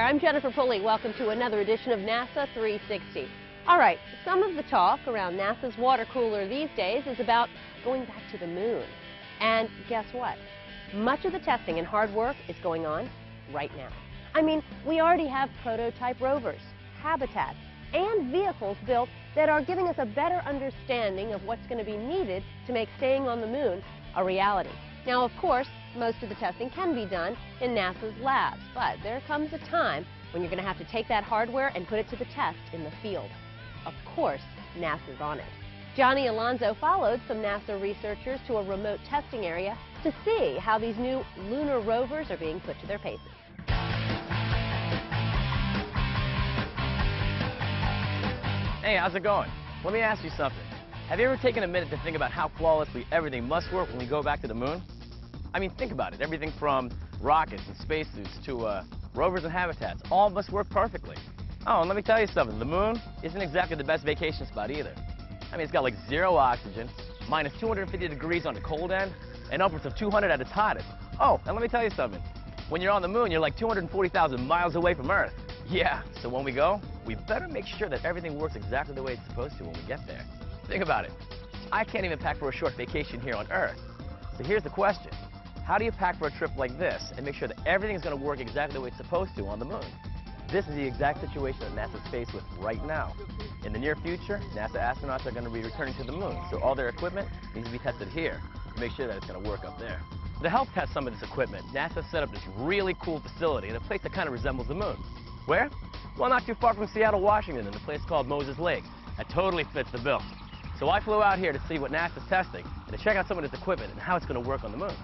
I'm Jennifer Pulley. Welcome to another edition of NASA 360. All right, some of the talk around NASA's water cooler these days is about going back to the moon. And guess what? Much of the testing and hard work is going on right now. I mean, we already have prototype rovers, habitats, and vehicles built that are giving us a better understanding of what's going to be needed to make staying on the moon a reality. Now, of course, most of the testing can be done in NASA's labs, but there comes a time when you're going to have to take that hardware and put it to the test in the field. Of course, NASA's on it. Johnny Alonso followed some NASA researchers to a remote testing area to see how these new lunar rovers are being put to their paces. Hey, how's it going? Let me ask you something. Have you ever taken a minute to think about how flawlessly everything must work when we go back to the moon? I mean, think about it. Everything from rockets and spacesuits to rovers and habitats, all must work perfectly. Oh, and let me tell you something. The moon isn't exactly the best vacation spot either. I mean, it's got like 0 oxygen, minus 250 degrees on the cold end, and upwards of 200 at its hottest. Oh, and let me tell you something. When you're on the moon, you're like 240,000 miles away from Earth. Yeah, so when we go, we better make sure that everything works exactly the way it's supposed to when we get there. Think about it. I can't even pack for a short vacation here on Earth. So here's the question. How do you pack for a trip like this and make sure that everything's going to work exactly the way it's supposed to on the moon? This is the exact situation that NASA's faced with right now. In the near future, NASA astronauts are going to be returning to the moon, so all their equipment needs to be tested here to make sure that it's going to work up there. To help test some of this equipment, NASA set up this really cool facility in a place that kind of resembles the moon. Where? Well, not too far from Seattle, Washington, in a place called Moses Lake. That totally fits the bill. So I flew out here to see what NASA's testing and to check out some of this equipment and how it's going to work on the moon.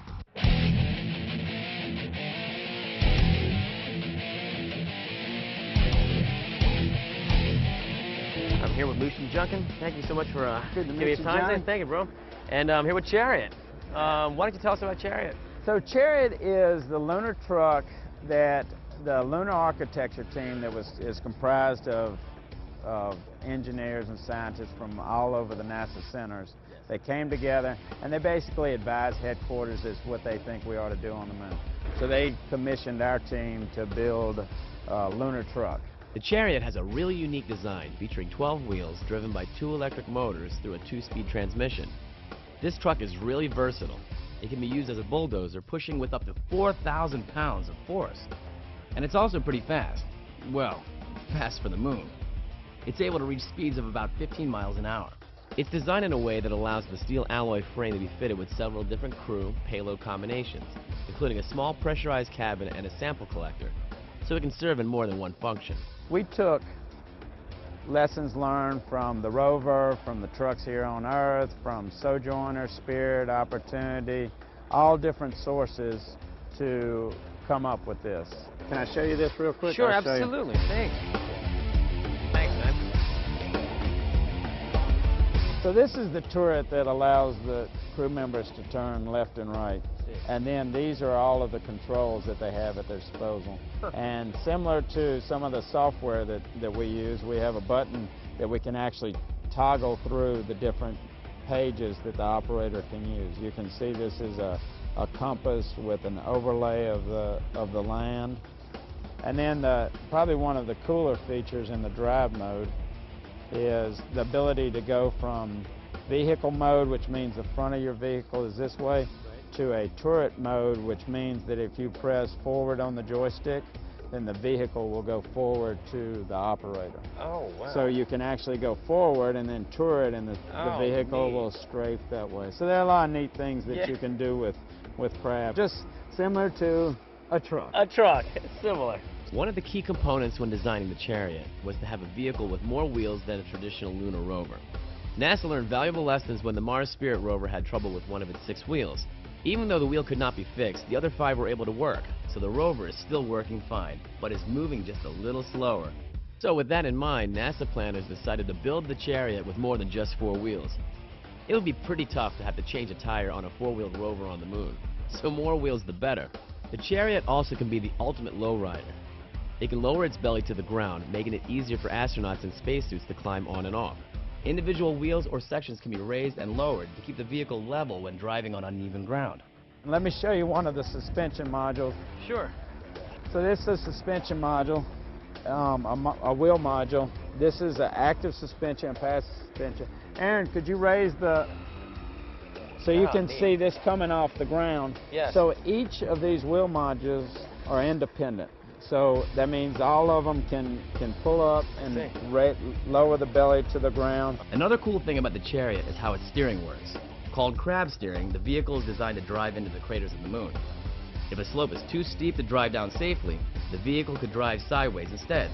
I'm here with Lucian Junkin. Thank you so much for giving me time today. Thank you, bro. And I'm here with Chariot. Why don't you tell us about Chariot? So Chariot is the lunar truck that the lunar architecture team that is comprised of engineers and scientists from all over the NASA centers. They came together and they basically advised headquarters as what they think we ought to do on the moon. So they commissioned our team to build a lunar truck. The Chariot has a really unique design featuring 12 wheels driven by 2 electric motors through a 2-speed transmission. This truck is really versatile. It can be used as a bulldozer, pushing with up to 4,000 pounds of force. And it's also pretty fast. Well, fast for the moon. It's able to reach speeds of about 15 miles an hour. It's designed in a way that allows the steel alloy frame to be fitted with several different crew payload combinations, including a small pressurized cabin and a sample collector, so it can serve in more than one function. We took lessons learned from the rover, from the trucks here on Earth, from Sojourner, Spirit, Opportunity, all different sources to come up with this. Can I show you this real quick? Sure, absolutely. Thanks. Thanks, man. So this is the turret that allows the crew members to turn left and right. And then these are all of the controls that they have at their disposal. And similar to some of the software that we use, we have a button that we can actually toggle through the different pages that the operator can use. You can see this is a compass with an overlay of the land. And then probably one of the cooler features in the drive mode is the ability to go from vehicle mode, which means the front of your vehicle is this way, to a turret mode, which means that if you press forward on the joystick, then the vehicle will go forward to the operator. Oh, wow. So you can actually go forward and then turret, and the vehicle will strafe that way. So there are a lot of neat things that you can do with craft, just similar to a truck. A truck, similar. One of the key components when designing the Chariot was to have a vehicle with more wheels than a traditional lunar rover. NASA learned valuable lessons when the Mars Spirit rover had trouble with one of its 6 wheels. Even though the wheel could not be fixed, the other 5 were able to work, so the rover is still working fine, but is moving just a little slower. So with that in mind, NASA planners decided to build the Chariot with more than just 4 wheels. It would be pretty tough to have to change a tire on a 4-wheeled rover on the moon, so more wheels the better. The Chariot also can be the ultimate lowrider. It can lower its belly to the ground, making it easier for astronauts in spacesuits to climb on and off. Individual wheels or sections can be raised and lowered to keep the vehicle level when driving on uneven ground. Let me show you one of the suspension modules. Sure. So this is a suspension module. a wheel module. This is an active suspension and passive suspension. Aaron, could you raise the... So you can see this coming off the ground. Yes. So each of these wheel modules are independent. So that means all of them can pull up and lower the belly to the ground. Another cool thing about the Chariot is how its steering works. Called crab steering, the vehicle is designed to drive into the craters of the moon. If a slope is too steep to drive down safely, the vehicle could drive sideways instead.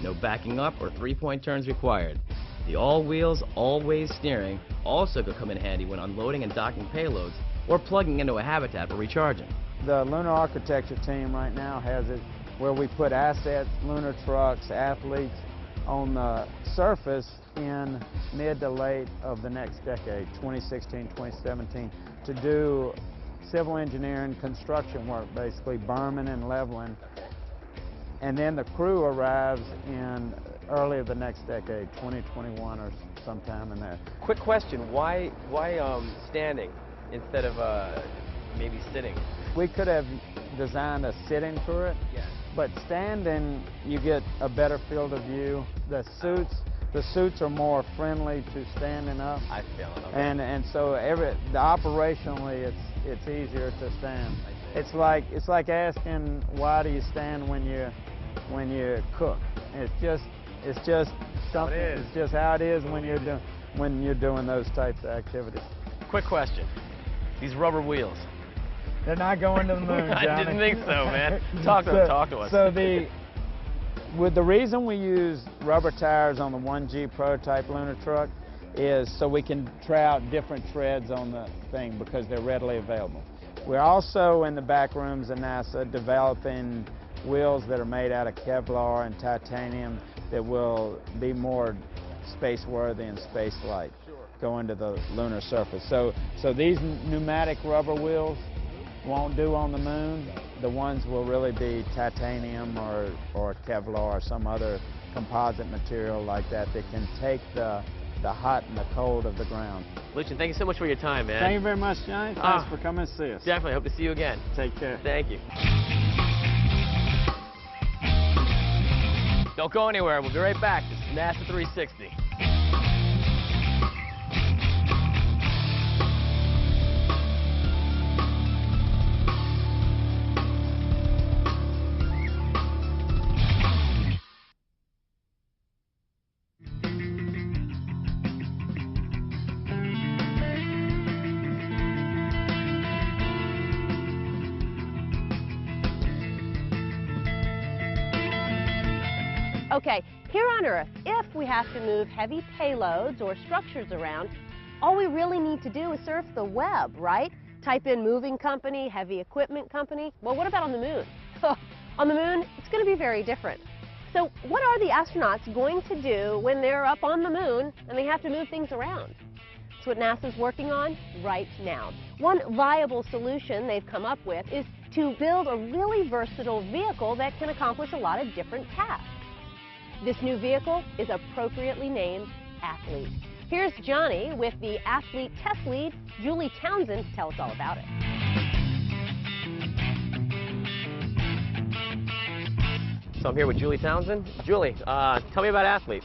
No backing up or three-point turns required. The all-wheels, all-ways steering also could come in handy when unloading and docking payloads or plugging into a habitat for recharging. The lunar architecture team right now has it where we put assets, lunar trucks, athletes on the surface in mid to late of the next decade, 2016, 2017, to do civil engineering construction work, basically berming and leveling. And then the crew arrives in early of the next decade, 2021 or sometime in there. Quick question, why standing instead of maybe sitting? We could have designed a sitting turret, but standing you get a better field of view. The suits are more friendly to standing up. I feel it. Okay. And so operationally it's easier to stand. It's like asking why do you stand when you cook. It's just something. It's just how it is when you're doing those types of activities. Quick question. These rubber wheels. They're not going to the moon, Johnny. I didn't think so, man. Talk to us. So the reason we use rubber tires on the 1G prototype lunar truck is so we can try out different treads on the thing because they're readily available. We're also in the back rooms of NASA developing wheels that are made out of Kevlar and titanium that will be more space-worthy and space-like, go into the lunar surface. So these pneumatic rubber wheels won't do on the moon. The ones will really be titanium or Kevlar or some other composite material like that that can take the hot and the cold of the ground. Lucian, thank you so much for your time, man. Thank you very much, Johnny. Thanks for coming to see us. Definitely. Hope to see you again. Take care. Thank you. Don't go anywhere. We'll be right back. This is NASA 360. Okay, here on Earth, if we have to move heavy payloads or structures around, all we really need to do is surf the web, right? Type in moving company, heavy equipment company. Well, what about on the moon? On the moon, it's going to be very different. So what are the astronauts going to do when they're up on the moon and they have to move things around? That's what NASA's working on right now. One viable solution they've come up with is to build a really versatile vehicle that can accomplish a lot of different tasks. This new vehicle is appropriately named Athlete. Here's Johnny with the Athlete test lead, Julie Townsend, to tell us all about it. So I'm here with Julie Townsend. Julie, tell me about Athlete.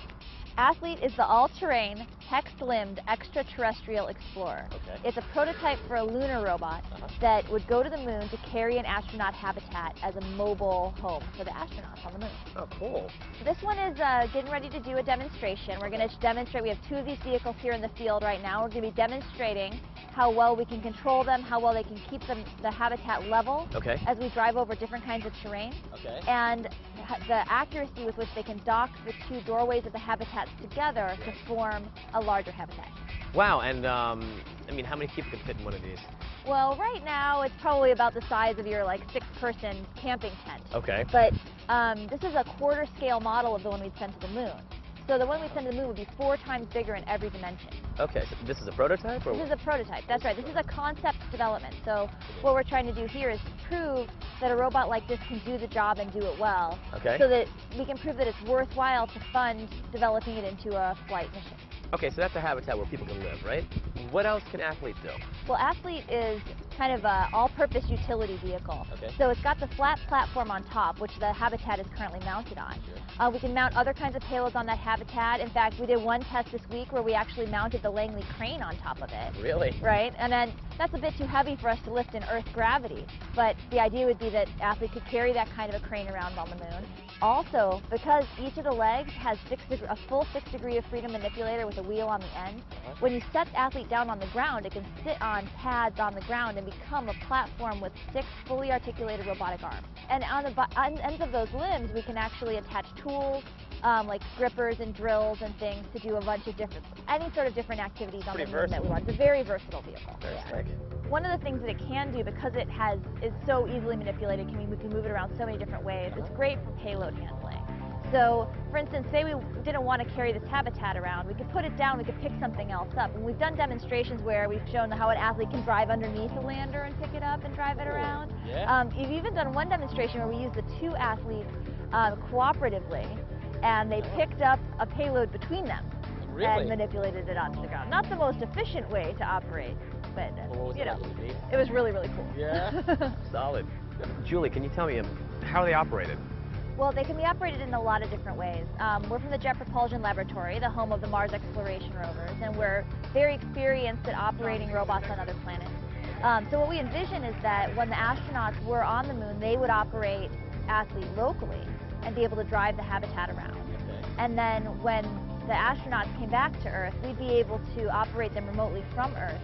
Athlete is the all-terrain, hex-limbed extraterrestrial explorer. Okay. It's a prototype for a lunar robot that would go to the moon to carry an astronaut habitat as a mobile home for the astronauts on the moon. Oh, cool. This one is getting ready to do a demonstration. We're going to demonstrate. We have two of these vehicles here in the field right now. We're going to be demonstrating how well we can control them, how well they can keep the habitat level as we drive over different kinds of terrain, and the accuracy with which they can dock the two doorways of the habitats together to form a larger habitat. Wow, and I mean, how many people can fit in one of these? Well, right now it's probably about the size of your six-person camping tent. Okay. But this is a quarter-scale model of the one we'd send to the moon. So the one we send to the moon would be 4 times bigger in every dimension. Okay, so this is a prototype? Or? This is a prototype, that's right. This is a concept development. So what we're trying to do here is prove that a robot like this can do the job and do it well. Okay. So that we can prove that it's worthwhile to fund developing it into a flight mission. Okay, so that's a habitat where people can live, right? What else can Athlete do? Well, Athlete is kind of an all-purpose utility vehicle. Okay. So it's got the flat platform on top, which the habitat is currently mounted on. Sure. We can mount other kinds of payloads on that habitat. In fact, we did one test this week where we actually mounted the Langley crane on top of it. Really? Right, and then that's a bit too heavy for us to lift in Earth gravity, but the idea would be that Athlete could carry that kind of a crane around on the moon. Also, because each of the legs has a full 6 degree of freedom manipulator with a wheel on the end, when you set the Athlete down on the ground, it can sit on pads on the ground and become a platform with 6 fully articulated robotic arms. And on the ends of those limbs, we can actually attach tools, like grippers and drills and things to do a bunch of any sort of different activities on the moon that we want. It's a very versatile vehicle. Very slick. One of the things that it can do, because it is so easily manipulated, we can move it around so many different ways. It's great for payload handling. So, for instance, say we didn't want to carry this habitat around, we could put it down, we could pick something else up. And we've done demonstrations where we've shown how an Athlete can drive underneath a lander and pick it up and drive it around. Yeah. We've even done one demonstration where we used the 2 Athletes cooperatively, and they picked up a payload between them. Really? And manipulated it onto the ground. Not the most efficient way to operate, but you know, it was really, really cool. Yeah. Solid. Julie, can you tell me how are they operated? Well, they can be operated in a lot of different ways. We're from the Jet Propulsion Laboratory, the home of the Mars exploration rovers, and we're very experienced at operating robots on other planets. So what we envision is that when the astronauts were on the moon, they would operate Athlete locally and be able to drive the habitat around. And then when the astronauts came back to Earth, we'd be able to operate them remotely from Earth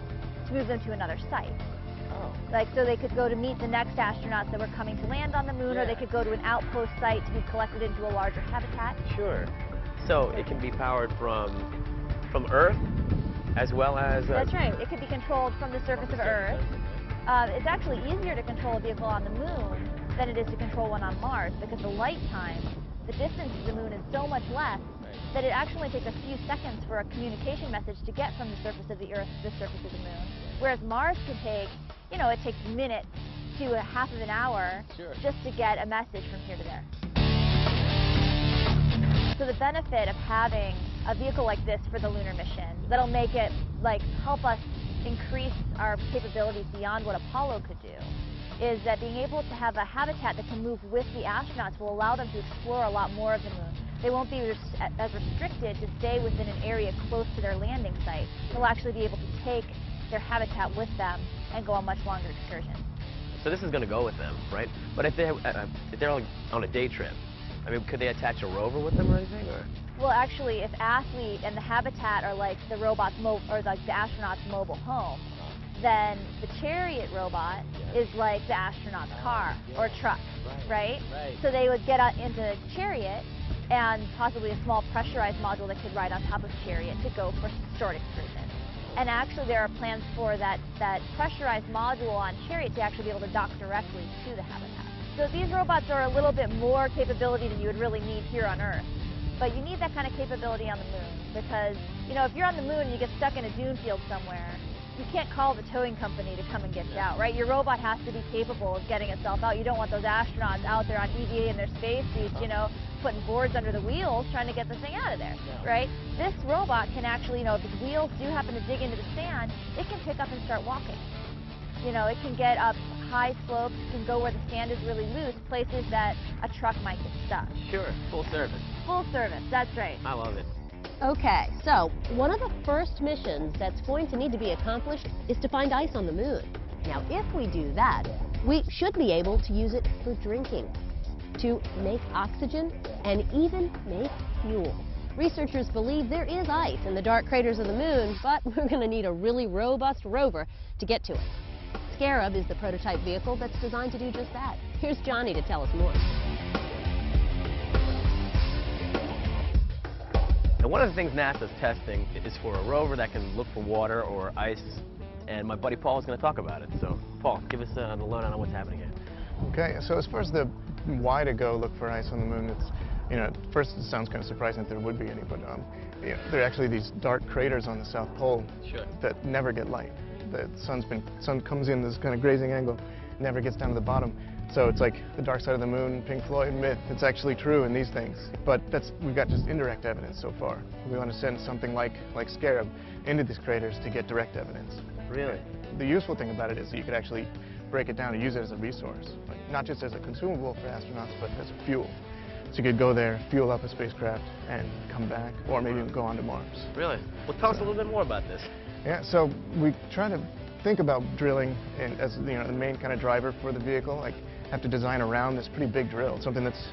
to move them to another site. Oh. Like, so they could go to meet the next astronauts that were coming to land on the moon, or they could go to an outpost site to be collected into a larger habitat. Sure. So it can be powered from Earth as well as... That's right. It could be controlled from the surface of Earth. It's actually easier to control a vehicle on the moon than it is to control one on Mars, because the light time, the distance to the moon is so much less that it actually takes a few seconds for a communication message to get from the surface of the Earth to the surface of the moon. Whereas Mars can take, you know, it takes minutes to a half of an hour just to get a message from here to there. So the benefit of having a vehicle like this for the lunar mission, that'll make it, like, help us increase our capabilities beyond what Apollo could do, is that being able to have a habitat that can move with the astronauts will allow them to explore a lot more of the moon. They won't be as restricted to stay within an area close to their landing site. They'll actually be able to take their habitat with them and go on much longer excursions. So this is going to go with them, right? But if they're like on a day trip, I mean, could they attach a rover with them or anything? Or? Well, actually, if Athlete and the habitat are like the robots or like the astronauts' mobile home, then the Chariot robot is like the astronaut's car or truck, right? So they would get into the Chariot and possibly a small pressurized module that could ride on top of Chariot to go for short excursions. And actually there are plans for that pressurized module on Chariot to actually be able to dock directly to the habitat. So these robots are a little bit more capability than you would really need here on Earth. But you need that kind of capability on the moon because, you know, if you're on the moon and you get stuck in a dune field somewhere, you can't call the towing company to come and get you out, right? Your robot has to be capable of getting itself out. You don't want those astronauts out there on EVA in their spacesuits, you know, putting boards under the wheels trying to get the thing out of there, right? This robot can actually, you know, if its wheels do happen to dig into the sand, it can pick up and start walking. You know, it can get up high slopes, it can go where the sand is really loose, places that a truck might get stuck. Sure, full service. Full service, that's right. I love it. Okay, so one of the first missions that's going to need to be accomplished is to find ice on the moon. Now, if we do that, we should be able to use it for drinking, to make oxygen, and even make fuel. Researchers believe there is ice in the dark craters of the moon, but we're going to need a really robust rover to get to it. Scarab is the prototype vehicle that's designed to do just that. Here's Johnny to tell us more. Now, one of the things NASA's testing is for a rover that can look for water or ice, and my buddy Paul is going to talk about it. So, Paul, give us the lowdown on what's happening here. Okay, so as far as the why to go look for ice on the moon, it's, you know, at first it sounds kind of surprising that there would be any, but you know, there are actually these dark craters on the South Pole that never get light. The sun comes in this kind of grazing angle, never gets down to the bottom. So it's like the dark side of the moon, Pink Floyd myth. It's actually true in these things. But we've got just indirect evidence so far. We want to send something like Scarab into these craters to get direct evidence. Really? The useful thing about it is that you could actually break it down and use it as a resource, like not just as a consumable for astronauts, but as a fuel. So you could go there, fuel up a spacecraft, and come back, or maybe go on to Mars. Really? Well, tell us a little bit more about this. Yeah, so we try to think about drilling as the main kind of driver for the vehicle. Like, have to design around this pretty big drill, something that's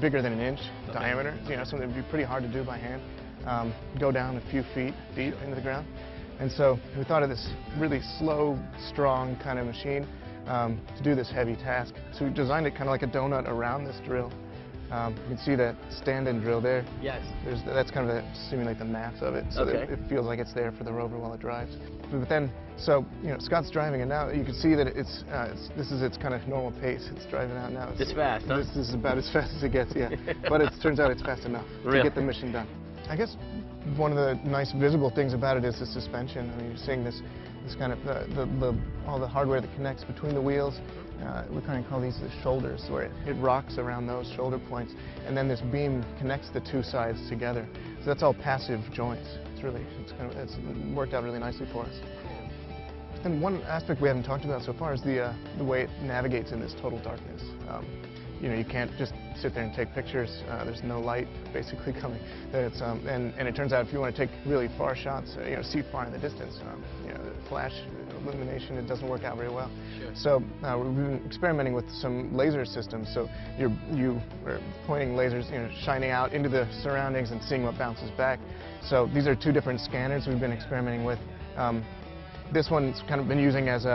bigger than an inch diameter. Something that would be pretty hard to do by hand. Go down a few feet deep into the ground. And so we thought of this really slow, strong kind of machine to do this heavy task. So we designed it kind of like a donut around this drill. You can see that stand-in drill there. Yes. That's kind of to simulate the mass of it, so that it feels like it's there for the rover while it drives. But then, so Scott's driving it now. You can see that this is its kind of normal pace. It's driving out now. This fast, huh? This is about as fast as it gets, yeah. But it turns out it's fast enough to get the mission done. I guess one of the nice visible things about it is the suspension. I mean, you're seeing this kind of all the hardware that connects between the wheels. We kind of call these the shoulders, where it rocks around those shoulder points, and then this beam connects the two sides together. So that's all passive joints. It's worked out really nicely for us. And one aspect we haven't talked about so far is the way it navigates in this total darkness. You can't just sit there and take pictures. There's no light basically coming. And it turns out if you want to take really far shots, see far in the distance, the flash illumination, it doesn't work out very well. Sure. So we've been experimenting with some laser systems. So you are pointing lasers, shining out into the surroundings and seeing what bounces back. So these are two different scanners we've been experimenting with. This one's kind of been using as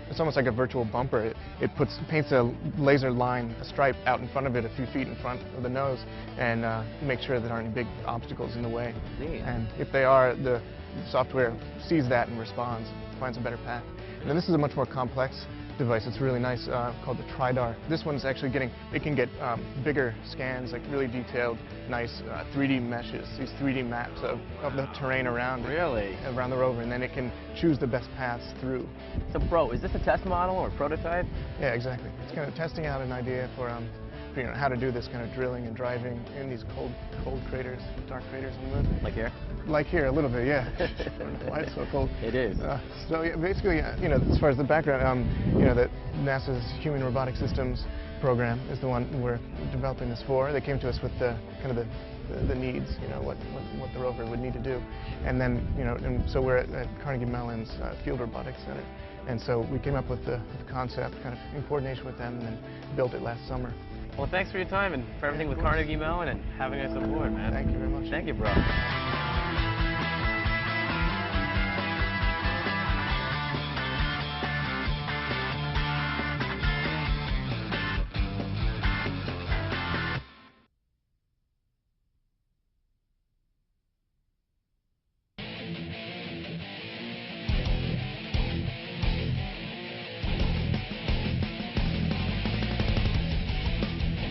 it's almost like a virtual bumper. It paints a laser line, a stripe out in front of it, a few feet in front of the nose, and make sure there aren't any big obstacles in the way. Neat. And if they are, the software sees that and responds, finds a better path. And then this is a much more complex device. It's really nice, called the TriDAR. This one's actually it can get bigger scans, like really detailed, nice 3D meshes, these 3D maps of the terrain around the rover, and then it can choose the best paths through. So, bro, is this a test model or a prototype? Yeah, exactly. It's kind of testing out an idea for how to do this kind of drilling and driving in these cold craters, dark craters in the moon. Like here? Like here, a little bit, yeah. I don't know why it's so cold. It is. So yeah, basically, as far as the background, that NASA's Human Robotic Systems program is the one we're developing this for. They came to us with the needs, what the rover would need to do, and then and so we're at Carnegie Mellon's Field Robotics Center, and so we came up with the concept, kind of in coordination with them, and then built it last summer. Well, thanks for your time and for everything with Carnegie Mellon and having us aboard, man. Thank you very much. Thank you, bro.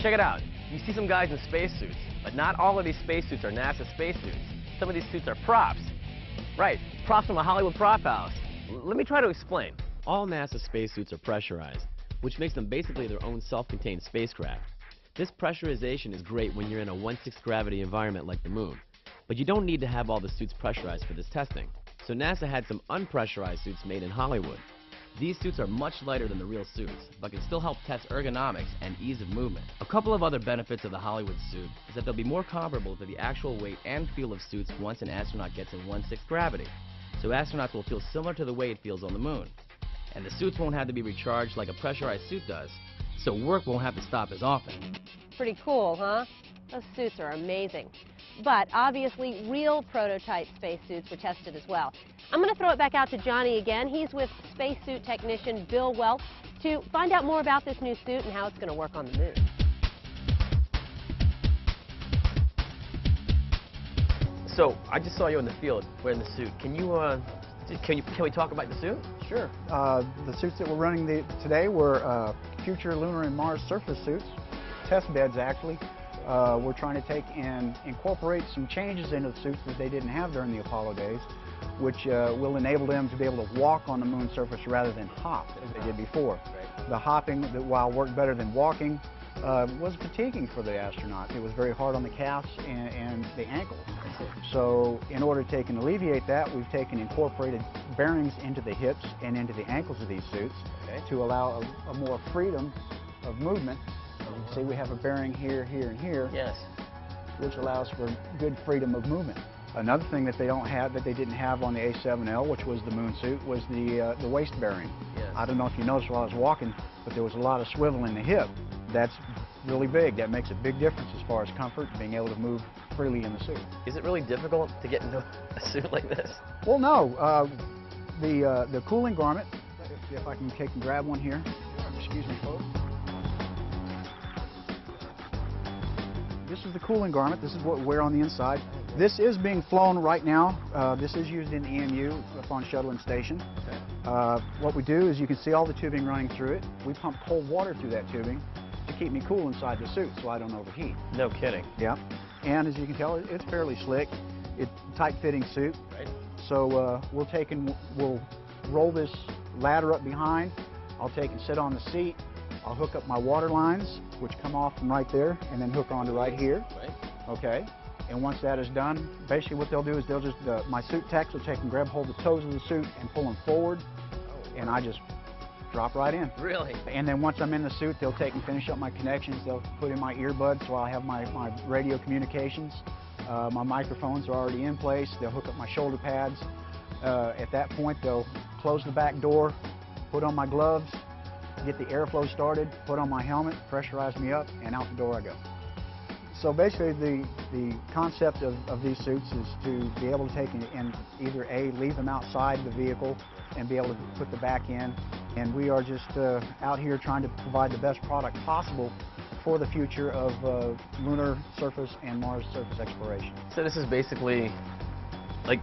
Check it out. You see some guys in spacesuits, but not all of these spacesuits are NASA spacesuits. Some of these suits are props. Right, props from a Hollywood prop house. Let me try to explain. All NASA spacesuits are pressurized, which makes them basically their own self-contained spacecraft. This pressurization is great when you're in a 1/6 gravity environment like the moon, but you don't need to have all the suits pressurized for this testing. So NASA had some unpressurized suits made in Hollywood. These suits are much lighter than the real suits, but can still help test ergonomics and ease of movement. A couple of other benefits of the Hollywood suit is that they'll be more comparable to the actual weight and feel of suits once an astronaut gets in 1/6 gravity. So astronauts will feel similar to the way it feels on the moon. And the suits won't have to be recharged like a pressurized suit does, so work won't have to stop as often. Pretty cool, huh? Those suits are amazing. But obviously, real prototype spacesuits were tested as well. I'm going to throw it back out to Johnny again. He's with spacesuit technician Bill Welch to find out more about this new suit and how it's going to work on the moon. So, I just saw you in the field wearing the suit. Can we talk about the suit? Sure. The suits that we're running today were future lunar and Mars surface suits, test beds actually. We're trying to take and incorporate some changes into the suits that they didn't have during the Apollo days. which will enable them to be able to walk on the moon surface rather than hop as they did before. The hopping, that while worked better than walking, was fatiguing for the astronauts. It was very hard on the calves and the ankles. So in order to alleviate that, we've incorporated bearings into the hips and into the ankles of these suits to allow a more freedom of movement. As you can see, we have a bearing here, here, and here, which allows for good freedom of movement. Another thing that they didn't have on the A7L, which was the moon suit, was the waist bearing. I don't know if you noticed while I was walking, but there was a lot of swivel in the hip. That's really big. That makes a big difference as far as comfort and being able to move freely in the suit. Is it really difficult to get into a suit like this? Well, no. The cooling garment, if I can take and grab one here. Excuse me, folks. This is the cooling garment. This is what we wear on the inside. This is being flown right now. This is used in the EMU upon shuttle and station. What we do is you can see all the tubing running through it. We pump cold water through that tubing to keep me cool inside the suit so I don't overheat. No kidding. Yeah. And as you can tell, it's fairly slick. It's a tight-fitting suit. Right. So we'll roll this ladder up behind. I'll take and sit on the seat. I'll hook up my water lines, which come off from right there, and then hook onto right here. Right. Okay. And once that is done, basically what they'll do is they'll just, my suit techs will take and grab hold of the toes of the suit and pull them forward, and I just drop right in. Really? And then once I'm in the suit, they'll take and finish up my connections. They'll put in my earbuds so I have my radio communications. My microphones are already in place. They'll hook up my shoulder pads. At that point, they'll close the back door, put on my gloves, get the airflow started, put on my helmet, pressurize me up, and out the door I go. So basically the concept of these suits is to be able to take and either leave them outside the vehicle and be able to put the back in. And we are just out here trying to provide the best product possible for the future of lunar surface and Mars surface exploration. So this is basically like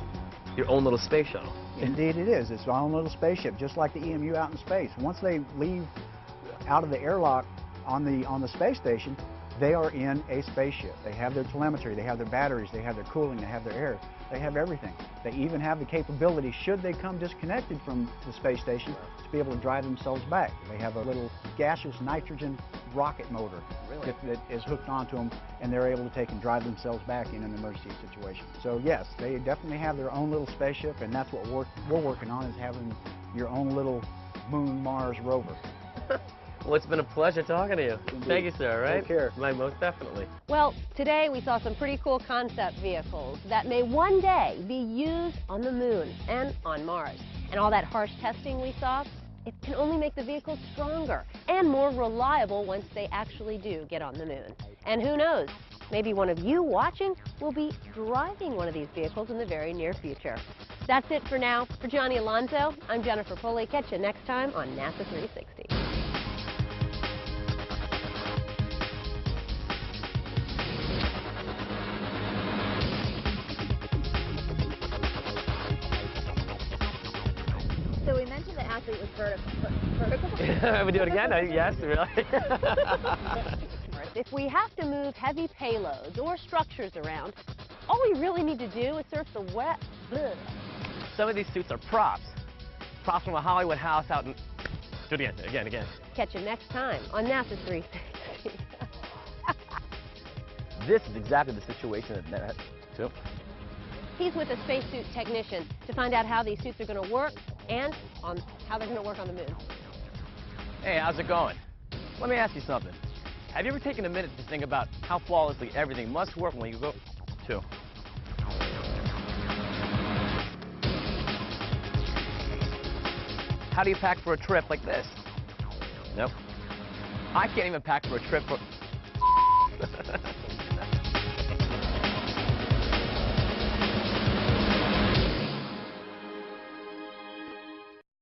your own little space shuttle. Indeed it is. It's our own little spaceship, just like the EMU out in space. Once they leave out of the airlock on the space station, they are in a spaceship. They have their telemetry, they have their batteries, they have their cooling, they have their air, they have everything. They even have the capability, should they come disconnected from the space station, to be able to drive themselves back. They have a little gaseous nitrogen rocket motor that is hooked onto them, and they're able to take and drive themselves back in an emergency situation. So yes, they definitely have their own little spaceship, and that's what we're working on, is having your own little Moon Mars rover. Well, it's been a pleasure talking to you. Indeed. Thank you, sir, right? Take care. Most definitely. Well, today we saw some pretty cool concept vehicles that may one day be used on the moon and on Mars. And all that harsh testing we saw, it can only make the vehicles stronger and more reliable once they actually do get on the moon. And who knows, maybe one of you watching will be driving one of these vehicles in the very near future. That's it for now. For Johnny Alonso, I'm Jennifer Pulley. Catch you next time on NASA 360. So we mentioned the athlete was vertical. We do it again? Yes, really. If we have to move heavy payloads or structures around, all we really need to do is surf the web. Some of these suits are props. Props from a Hollywood house out in... Do it again. Catch you next time on NASA 360. This is exactly the situation that... He's with a spacesuit technician to find out how these suits are going to work and on how they're going to work on the moon. Hey, how's it going? Let me ask you something. Have you ever taken a minute to think about how flawlessly everything must work when you go to? How do you pack for a trip like this? Nope. I can't even pack for a trip for